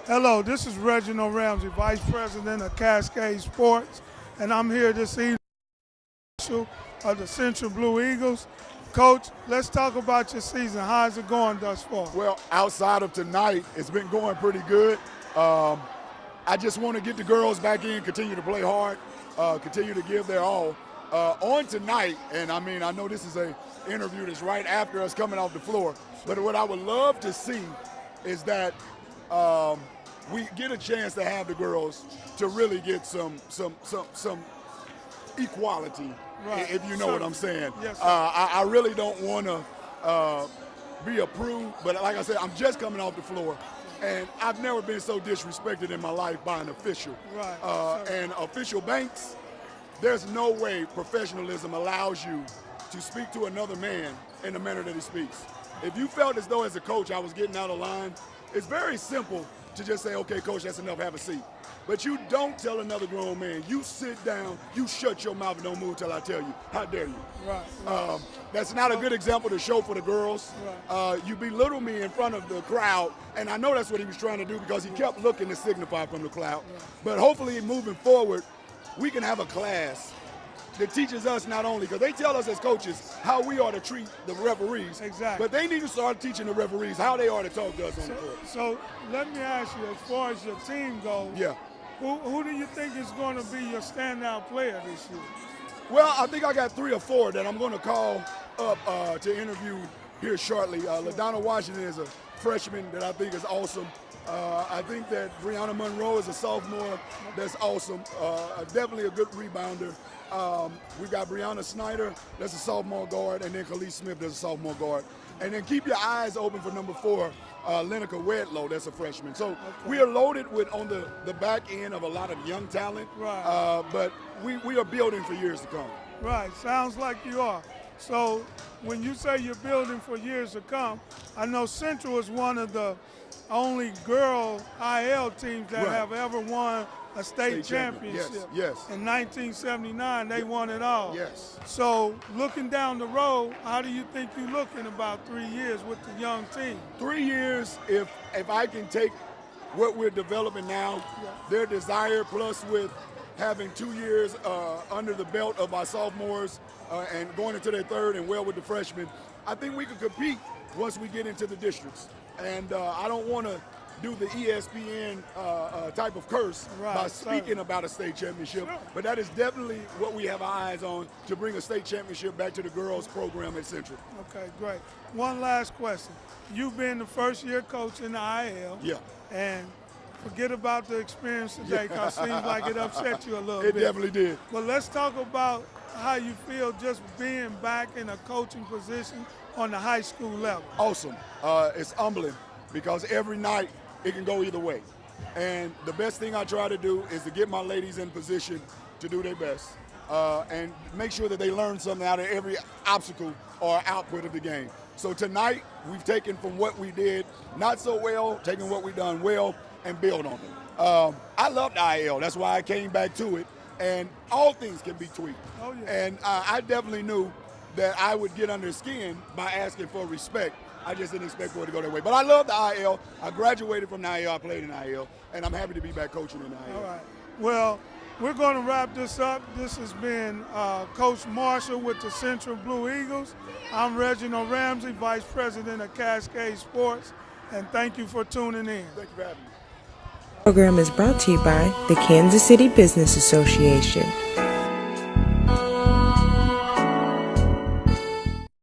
Hello, this is Reginald Ramsey, Vice President of Cascade Sports, and I'm here this evening of the Central Blue Eagles. Coach, let's talk about your season. How's it going thus far? Well, outside of tonight, it's been going pretty good. I just want to get the girls back in, continue to play hard, continue to give their all. On tonight, and I mean, I know this is an interview that's right after us coming off the floor, but what I would love to see is that we get a chance to have the girls to really get some equality, right, if you know what I'm saying. Yes, I really don't want to be a prude, but like I said, I'm just coming off the floor, and I've never been so disrespected in my life by an official. Right. And official Banks, there's no way professionalism allows you to speak to another man in the manner that he speaks. If you felt as though as a coach I was getting out of line, it's very simple to just say, okay, coach, that's enough, have a seat. But you don't tell another grown man, you sit down, you shut your mouth and don't move till I tell you. How dare you? Right. That's not a good example to show for the girls. Right. You belittle me in front of the crowd, and I know that's what he was trying to do because he kept looking to signify from the crowd. Right. But hopefully moving forward, we can have a class that teaches us not only, because they tell us as coaches how we are to treat the referees, exactly, but they need to start teaching the referees how they are to talk to us on the court. So let me ask you, as far as your team goes, yeah, who do you think is going to be your standout player this year? Well, I think I got 3 or 4 that I'm going to call up to interview here shortly. LaDonna Washington is a freshman that I think is awesome. I think that Brianna Monroe is a sophomore that's awesome. Definitely a good rebounder. We've got Brianna Snyder, that's a sophomore guard, and then Khalees Smith, that's a sophomore guard. And then keep your eyes open for number 4, Lenica Wedlow, that's a freshman. So we are loaded with on the back end of a lot of young talent, right. But we are building for years to come. Right, sounds like you are. So when you say you're building for years to come, I know Central is one of the only girl IL teams that right. have ever won a state championship. Yes. In 1979, they won it all. Yes. So looking down the road, how do you think you look in about 3 years with the young team? 3 years, if I can take what we're developing now, their desire plus with having 2 years under the belt of our sophomores and going into their 3rd and well with the freshmen, I think we can compete once we get into the districts. And I don't want to do the ESPN type of curse by speaking about a state championship, but that is definitely what we have our eyes on, to bring a state championship back to the girls program at Central. Okay, great. One last question. You've been the first-year coach in the IL. Yeah. And forget about the experience today, because it seems like it upset you a little bit. It definitely did. But let's talk about how you feel just being back in a coaching position on the high school level. Awesome. It's humbling because every night it can go either way. And the best thing I try to do is to get my ladies in position to do their best and make sure that they learn something out of every obstacle or output of the game. So tonight, we've taken from what we did not so well, taken what we done well, and build on it. I loved IL. That's why I came back to it. And all things can be tweaked. Oh, yeah. And I definitely knew that I would get under skin by asking for respect. I just didn't expect for it to go that way. But I love the IL. I graduated from the IL. I played in the IL. And I'm happy to be back coaching in the IL. All right. Well, we're going to wrap this up. This has been Coach Marshall with the Central Blue Eagles. I'm Reginald Ramsey, Vice President of Cascade Sports. And thank you for tuning in. Thank you for having me. The program is brought to you by the Kansas City Business Association.